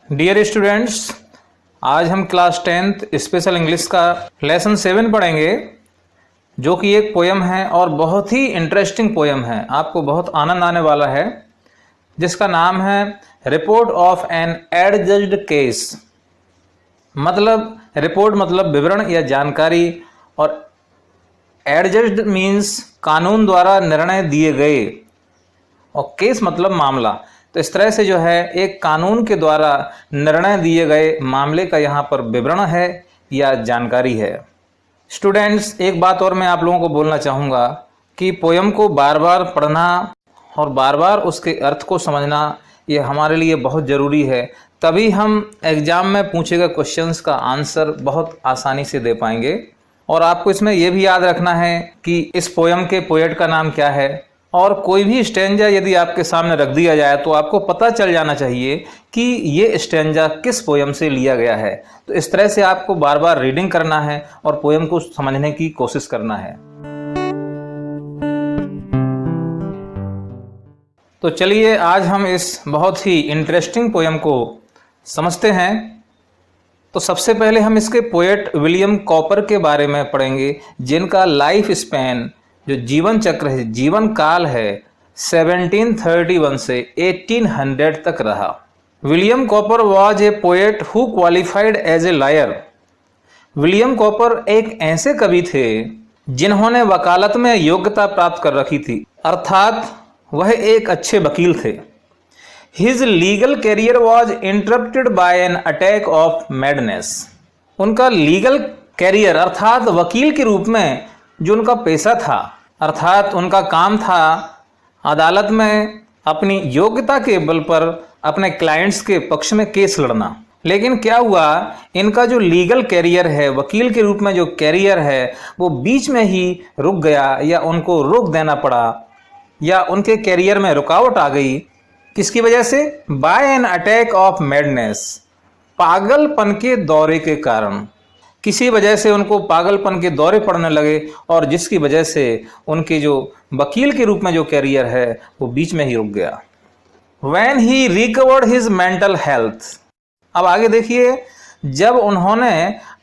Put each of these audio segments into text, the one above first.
Dear students, आज हम class 10th special English का लेसन 7 पढ़ेंगे, जो कि एक पोयम है और बहुत ही इंटरेस्टिंग पोयम है। आपको बहुत आनंद आने वाला है, जिसका नाम है रिपोर्ट ऑफ एन एडजस्ड केस। मतलब रिपोर्ट मतलब विवरण या जानकारी, और एडजस्ड मीन्स कानून द्वारा निर्णय दिए गए, और केस मतलब मामला। तो इस तरह से जो है एक कानून के द्वारा निर्णय दिए गए मामले का यहाँ पर विवरण है या जानकारी है। स्टूडेंट्स, एक बात और मैं आप लोगों को बोलना चाहूँगा कि पोयम को बार बार पढ़ना और बार बार उसके अर्थ को समझना ये हमारे लिए बहुत ज़रूरी है। तभी हम एग्ज़ाम में पूछे गए क्वेश्चंस का आंसर बहुत आसानी से दे पाएंगे। और आपको इसमें यह भी याद रखना है कि इस पोयम के पोएट का नाम क्या है, और कोई भी स्टैंजा यदि आपके सामने रख दिया जाए तो आपको पता चल जाना चाहिए कि ये स्टैंजा किस पोयम से लिया गया है। तो इस तरह से आपको बार बार रीडिंग करना है और पोयम को समझने की कोशिश करना है। तो चलिए आज हम इस बहुत ही इंटरेस्टिंग पोयम को समझते हैं। तो सबसे पहले हम इसके पोएट विलियम कॉपर के बारे में पढ़ेंगे, जिनका लाइफ स्पैन जो जीवन चक्र है, जीवन काल है, 1731 से 1800 तक रहा। William Cowper was a poet who qualified as a lawyer. William Cowper एक ऐसे कवि थे जिन्होंने वकालत में योग्यता प्राप्त कर रखी थी, अर्थात वह एक अच्छे वकील थे। His legal career was interrupted by an attack of madness. उनका लीगल कैरियर अर्थात वकील के रूप में जो उनका पेशा था, अर्थात उनका काम था अदालत में अपनी योग्यता के बल पर अपने क्लाइंट्स के पक्ष में केस लड़ना। लेकिन क्या हुआ, इनका जो लीगल कैरियर है, वकील के रूप में जो कैरियर है, वो बीच में ही रुक गया, या उनको रोक देना पड़ा, या उनके कैरियर में रुकावट आ गई। किसकी वजह से? By an attack of madness, पागलपन के दौरे के कारण। किसी वजह से उनको पागलपन के दौरे पड़ने लगे, और जिसकी वजह से उनके जो वकील के रूप में जो कैरियर है वो बीच में ही रुक गया। When he recovered his mental health, अब आगे देखिए, जब उन्होंने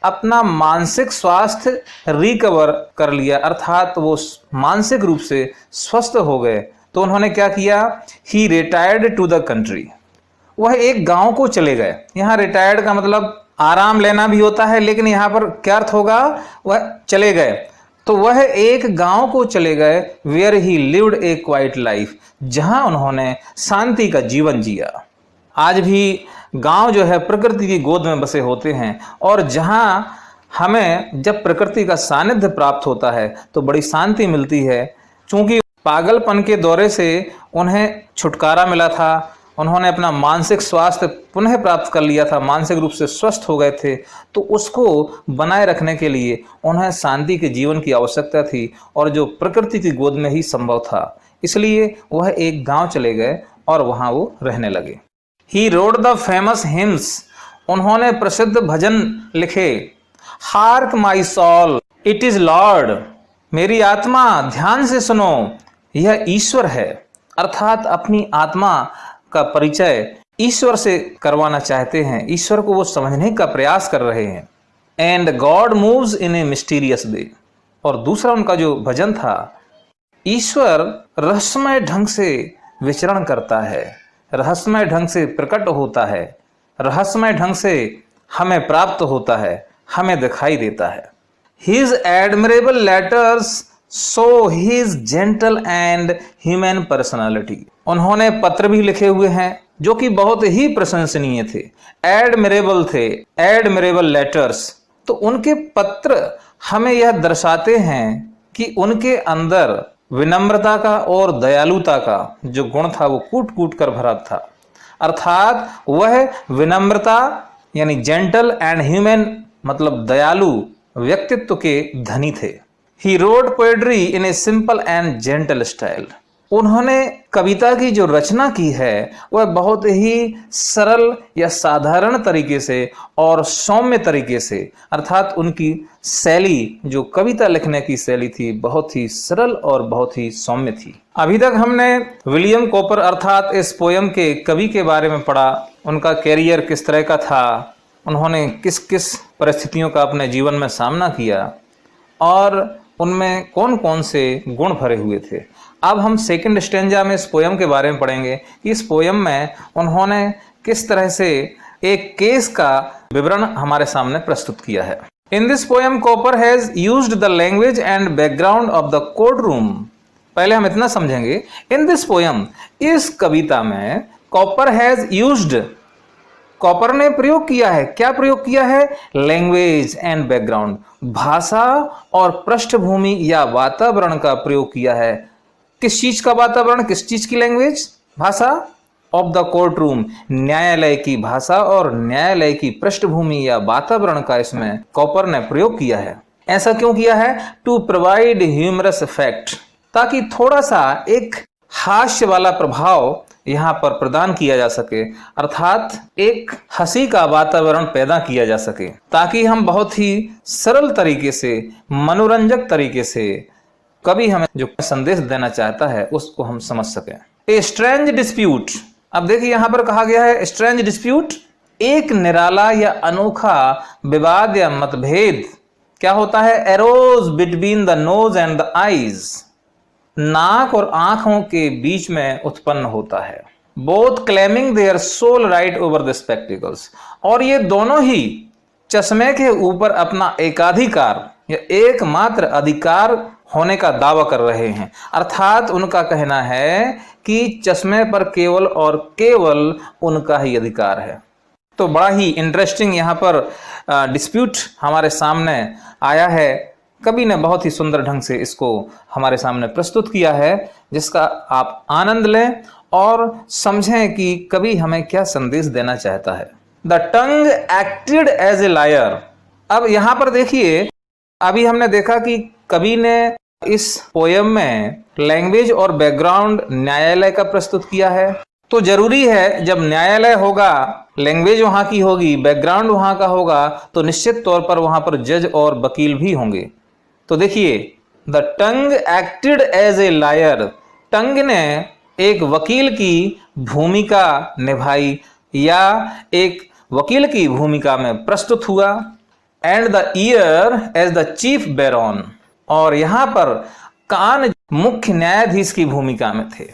अपना मानसिक स्वास्थ्य रिकवर कर लिया, अर्थात वो मानसिक रूप से स्वस्थ हो गए, तो उन्होंने क्या किया? He retired to the country, वह एक गांव को चले गए। यहाँ रिटायर्ड का मतलब आराम लेना भी होता है, लेकिन यहाँ पर क्या अर्थ होगा? वह चले गए, तो वह एक गांव को चले गए। Where he lived a quiet life, जहां उन्होंने शांति का जीवन जिया। आज भी गांव जो है प्रकृति की गोद में बसे होते हैं, और जहां हमें जब प्रकृति का सानिध्य प्राप्त होता है तो बड़ी शांति मिलती है। चूंकि पागलपन के दौरे से उन्हें छुटकारा मिला था, उन्होंने अपना मानसिक स्वास्थ्य पुनः प्राप्त कर लिया था, मानसिक रूप से स्वस्थ हो गए थे, तो उसको बनाए रखने के लिए उन्हें शांति के जीवन की आवश्यकता थी, और जो प्रकृति की गोद में ही संभव था। इसलिए वह एक गांव चले गए और वहां वो रहने लगे। He wrote the famous hymns, उन्होंने प्रसिद्ध भजन लिखे। Hark my soul it is Lord, मेरी आत्मा ध्यान से सुनो, यह ईश्वर है। अर्थात अपनी आत्मा का परिचय ईश्वर से करवाना चाहते हैं, ईश्वर को वो समझने का प्रयास कर रहे हैं। And God moves in a mysterious way, और दूसरा उनका जो भजन था, ईश्वर रहस्यमय ढंग से विचरण करता है, रहस्यमय ढंग से प्रकट होता है, रहस्यमय ढंग से हमें प्राप्त होता है, हमें दिखाई देता है। His admirable letters so his gentle and human personality, उन्होंने पत्र भी लिखे हुए हैं जो कि बहुत ही प्रशंसनीय थे, एडमिरेबल थे, एडमिरेबल लेटर्स। तो उनके पत्र हमें यह दर्शाते हैं कि उनके अंदर विनम्रता का और दयालुता का जो गुण था वो कूट कूट कर भरा था। अर्थात वह विनम्रता यानी जेंटल एंड ह्यूमन मतलब दयालु व्यक्तित्व के धनी थे। He wrote poetry in a simple and gentle style, उन्होंने कविता की जो रचना की है वह बहुत ही सरल या साधारण तरीके से और सौम्य तरीके से, अर्थात उनकी शैली जो कविता लिखने की शैली थी बहुत ही सरल और बहुत ही सौम्य थी। अभी तक हमने विलियम कॉपर अर्थात इस पोयम के कवि के बारे में पढ़ा, उनका कैरियर किस तरह का था, उन्होंने किस किस परिस्थितियों का अपने जीवन में सामना किया और उनमें कौन कौन से गुण भरे हुए थे। अब हम सेकंड स्टेंजा में इस पोयम के बारे में पढ़ेंगे कि इस पोयम में उन्होंने किस तरह से एक केस का विवरण हमारे सामने प्रस्तुत किया है। In this poem copper has used the language and background of the court room. पहले हम इतना समझेंगे, इन दिस पोयम, इस कविता में कॉपर हैज यूज्ड, कॉपर ने प्रयोग किया है, क्या प्रयोग किया है? लैंग्वेज एंड बैकग्राउंड, भाषा और पृष्ठभूमि या वातावरण का प्रयोग किया है। किस चीज का वातावरण, किस चीज की लैंग्वेज, भाषा? ऑफ द कोर्ट रूम, न्यायालय की भाषा और न्यायालय की पृष्ठभूमि या वातावरण का इसमें कॉपर ने प्रयोग किया है। ऐसा क्यों किया है? टू प्रोवाइड ह्यूमरस इफेक्ट, ताकि थोड़ा सा एक हास्य वाला प्रभाव यहाँ पर प्रदान किया जा सके, अर्थात एक हंसी का वातावरण पैदा किया जा सके, ताकि हम बहुत ही सरल तरीके से, मनोरंजक तरीके से कवि हमें जो संदेश देना चाहता है उसको हम समझ सकें। ए स्ट्रेंज डिस्प्यूट, अब देखिए यहाँ पर कहा गया है स्ट्रेंज डिस्प्यूट, एक निराला या अनोखा विवाद या मतभेद क्या होता है? Arose between the nose and the eyes, नाक और आंखों के बीच में उत्पन्न होता है। Both claiming their sole right over the spectacles, और ये दोनों ही चश्मे के ऊपर अपना एकाधिकार या एकमात्र अधिकार होने का दावा कर रहे हैं। अर्थात उनका कहना है कि चश्मे पर केवल और केवल उनका ही अधिकार है। तो बड़ा ही इंटरेस्टिंग यहाँ पर डिस्प्यूट हमारे सामने आया है। कवि ने बहुत ही सुंदर ढंग से इसको हमारे सामने प्रस्तुत किया है, जिसका आप आनंद लें और समझें कि कवि हमें क्या संदेश देना चाहता है। The tongue acted as a lawyer, अब यहाँ पर देखिए, अभी हमने देखा कि कवि ने इस पोयम में लैंग्वेज और बैकग्राउंड न्यायालय का प्रस्तुत किया है। तो जरूरी है जब न्यायालय होगा, लैंग्वेज वहां की होगी, बैकग्राउंड वहां का होगा, तो निश्चित तौर पर वहां पर जज और वकील भी होंगे। तो देखिए, the tongue acted as a liar, tongue ने एक वकील की भूमिका निभाई या एक वकील की भूमिका में प्रस्तुत हुआ। And the ear as the chief baron, और यहां पर कान मुख्य न्यायाधीश की भूमिका में थे।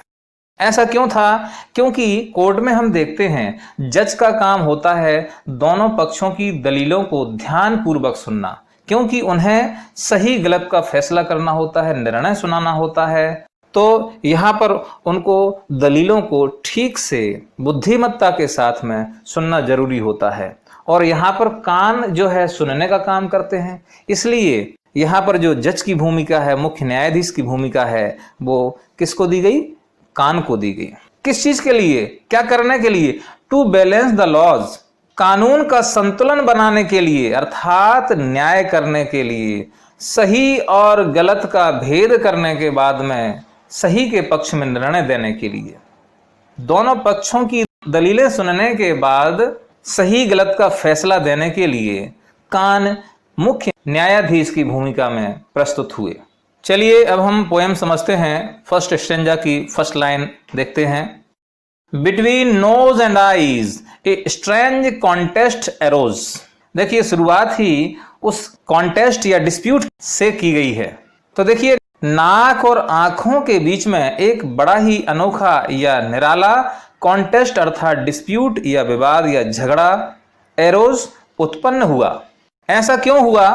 ऐसा क्यों था? क्योंकि कोर्ट में हम देखते हैं जज का काम होता है दोनों पक्षों की दलीलों को ध्यानपूर्वक सुनना, क्योंकि उन्हें सही गलत का फैसला करना होता है, निर्णय सुनाना होता है। तो यहाँ पर उनको दलीलों को ठीक से बुद्धिमत्ता के साथ में सुनना जरूरी होता है, और यहाँ पर कान जो है सुनने का काम करते हैं। इसलिए यहाँ पर जो जज की भूमिका है, मुख्य न्यायाधीश की भूमिका है, वो किसको दी गई? कान को दी गई। किस चीज के लिए, क्या करने के लिए? टू बैलेंस द लॉज, कानून का संतुलन बनाने के लिए, अर्थात न्याय करने के लिए, सही और गलत का भेद करने के बाद में सही के पक्ष में निर्णय देने के लिए, दोनों पक्षों की दलीलें सुनने के बाद सही गलत का फैसला देने के लिए कान मुख्य न्यायाधीश की भूमिका में प्रस्तुत हुए। चलिए अब हम पोएम समझते हैं। फर्स्ट स्टेंजा की फर्स्ट लाइन देखते हैं। Between nose and eyes a strange contest arose. देखिए, शुरुआत ही उस कॉन्टेस्ट या डिस्प्यूट से की गई है। तो देखिए, नाक और आंखों के बीच में एक बड़ा ही अनोखा या निराला कॉन्टेस्ट अर्थात डिस्प्यूट या विवाद या झगड़ा एरोज उत्पन्न हुआ। ऐसा क्यों हुआ?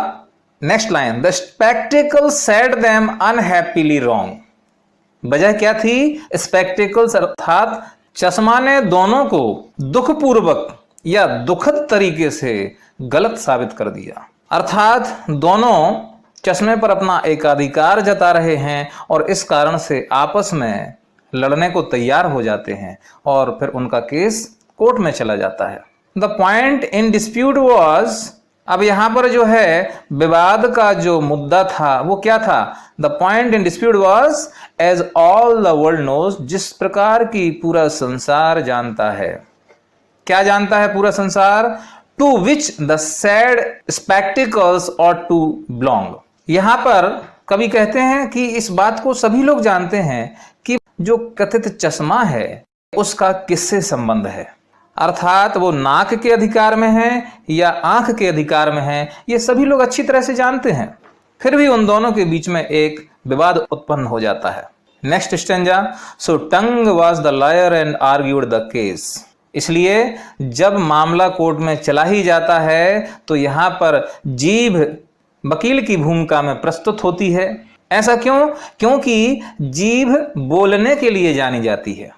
Next line, the spectacle said them unhappily wrong. वजह क्या थी? स्पेक्टिकल्स अर्थात चश्मा ने दोनों को दुखपूर्वक या दुखद तरीके से गलत साबित कर दिया। अर्थात दोनों चश्मे पर अपना एकाधिकार जता रहे हैं और इस कारण से आपस में लड़ने को तैयार हो जाते हैं और फिर उनका केस कोर्ट में चला जाता है। The point in dispute was, अब यहां पर जो है विवाद का जो मुद्दा था वो क्या था? The point in dispute was as all the world knows, जिस प्रकार की पूरा संसार जानता है। क्या जानता है पूरा संसार? To which the said spectacles ought to belong. यहां पर कवि कहते हैं कि इस बात को सभी लोग जानते हैं कि जो कथित चश्मा है उसका किससे संबंध है। अर्थात वो नाक के अधिकार में है या आंख के अधिकार में है, ये सभी लोग अच्छी तरह से जानते हैं। फिर भी उन दोनों के बीच में एक विवाद उत्पन्न हो जाता है। Next stanza, so tongue was the lawyer and argued the case. इसलिए जब मामला कोर्ट में चला ही जाता है तो यहाँ पर जीभ वकील की भूमिका में प्रस्तुत होती है। ऐसा क्यों? क्योंकि जीभ बोलने के लिए जानी जाती है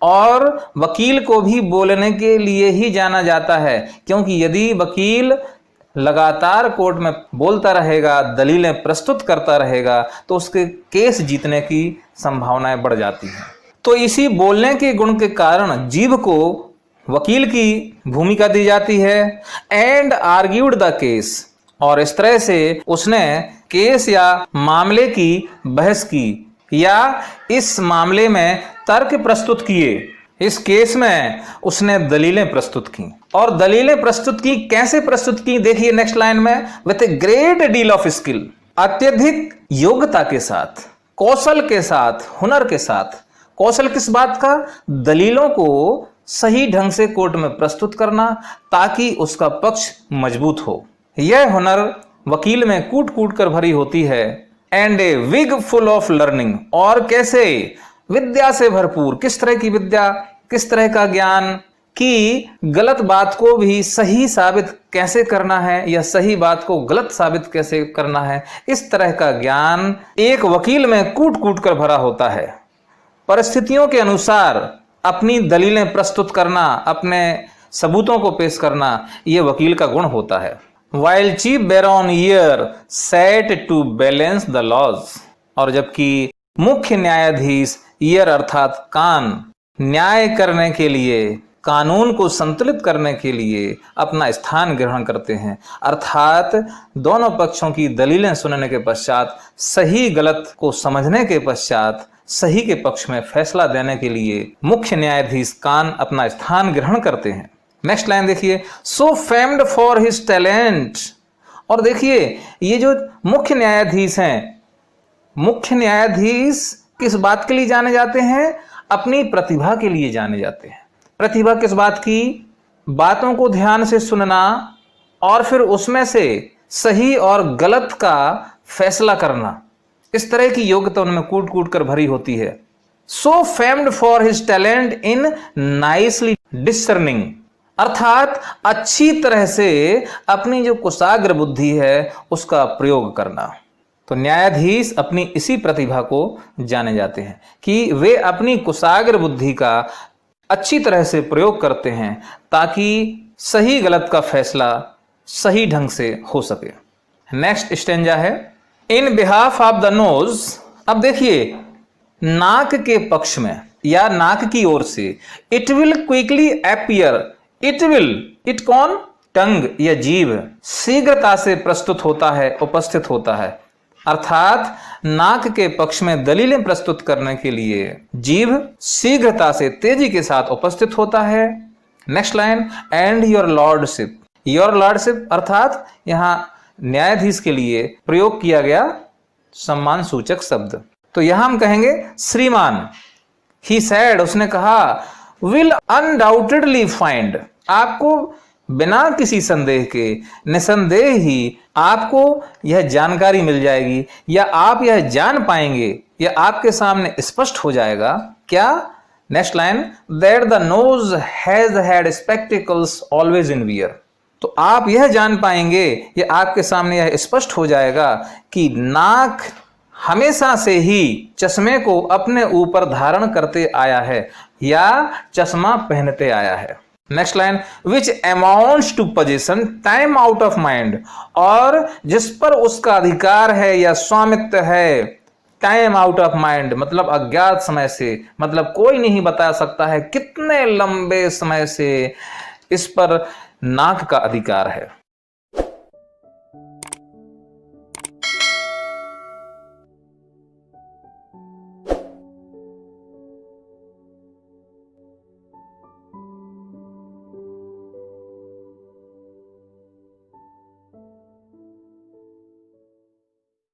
और वकील को भी बोलने के लिए ही जाना जाता है, क्योंकि यदि वकील लगातार कोर्ट में बोलता रहेगा, दलीलें प्रस्तुत करता रहेगा, तो उसके केस जीतने की संभावनाएं बढ़ जाती हैं। तो इसी बोलने के गुण के कारण जीभ को वकील की भूमिका दी जाती है। एंड आर्ग्यूड द केस, और इस तरह से उसने केस या मामले की बहस की या इस मामले में तर्क प्रस्तुत किए। इस केस में उसने दलीलें प्रस्तुत की, और दलीलें प्रस्तुत की कैसे प्रस्तुत की? देखिए नेक्स्ट लाइन में, with a great deal of skill, अत्यधिक योग्यता के साथ, कौशल के साथ, हुनर के साथ। कौशल किस बात का? दलीलों को सही ढंग से कोर्ट में प्रस्तुत करना ताकि उसका पक्ष मजबूत हो। यह हुनर वकील में कूट कूट कर भरी होती है। And a wig full of learning, और कैसे? विद्या से भरपूर। किस तरह की विद्या, किस तरह का ज्ञान कि गलत बात को भी सही साबित कैसे करना है या सही बात को गलत साबित कैसे करना है, इस तरह का ज्ञान एक वकील में कूट कूट कर भरा होता है। परिस्थितियों के अनुसार अपनी दलीलें प्रस्तुत करना, अपने सबूतों को पेश करना, यह वकील का गुण होता है। While Chief Baron Ear sat to balance the laws, और जबकि मुख्य न्यायाधीश ईयर अर्थात कान न्याय करने के लिए, कानून को संतुलित करने के लिए अपना स्थान ग्रहण करते हैं, अर्थात दोनों पक्षों की दलीलें सुनने के पश्चात, सही गलत को समझने के पश्चात सही के पक्ष में फैसला देने के लिए मुख्य न्यायाधीश कान अपना स्थान ग्रहण करते हैं। नेक्स्ट लाइन देखिए, सो फेम्ड फॉर हिज टैलेंट, और देखिए ये जो मुख्य न्यायाधीश हैं, मुख्य न्यायाधीश किस बात के लिए जाने जाते हैं? अपनी प्रतिभा के लिए जाने जाते हैं। प्रतिभा किस बात की? बातों को ध्यान से सुनना और फिर उसमें से सही और गलत का फैसला करना, इस तरह की योग्यता उनमें कूट कूट कर भरी होती है। So famed for his talent in nicely discerning, अर्थात अच्छी तरह से अपनी जो कुशाग्र बुद्धि है उसका प्रयोग करना। तो न्यायाधीश अपनी इसी प्रतिभा को जाने जाते हैं कि वे अपनी कुशाग्र बुद्धि का अच्छी तरह से प्रयोग करते हैं ताकि सही गलत का फैसला सही ढंग से हो सके। नेक्स्ट स्टेंजा है, इन बिहाफ ऑफ द नोज। अब देखिए नाक के पक्ष में या नाक की ओर से, it will quickly appear, it will, it कौन? टंग या जीभ शीघ्रता से प्रस्तुत होता है, उपस्थित होता है। अर्थात नाक के पक्ष में दलीलें प्रस्तुत करने के लिए जीभ शीघ्रता से, तेजी के साथ उपस्थित होता है। Next line, and your lordship, your lordship अर्थात यहां न्यायाधीश के लिए प्रयोग किया गया सम्मान सूचक शब्द। तो यहां हम कहेंगे श्रीमान। ही सैड, उसने कहा, विल अनडाउटेडली फाइंड, आपको बिना किसी संदेह के निसंदेह ही आपको यह जानकारी मिल जाएगी या आप यह जान पाएंगे या आपके सामने स्पष्ट हो जाएगा। क्या? Next line, that the nose has had spectacles always in wear, तो आप यह जान पाएंगे या आपके सामने यह स्पष्ट हो जाएगा कि नाक हमेशा से ही चश्मे को अपने ऊपर धारण करते आया है या चश्मा पहनते आया है। Next line, which amounts to position time out of mind, और जिस पर उसका अधिकार है या स्वामित्व है टाइम आउट ऑफ माइंड, मतलब अज्ञात समय से, मतलब कोई नहीं बता सकता है कितने लंबे समय से इस पर नाक का अधिकार है।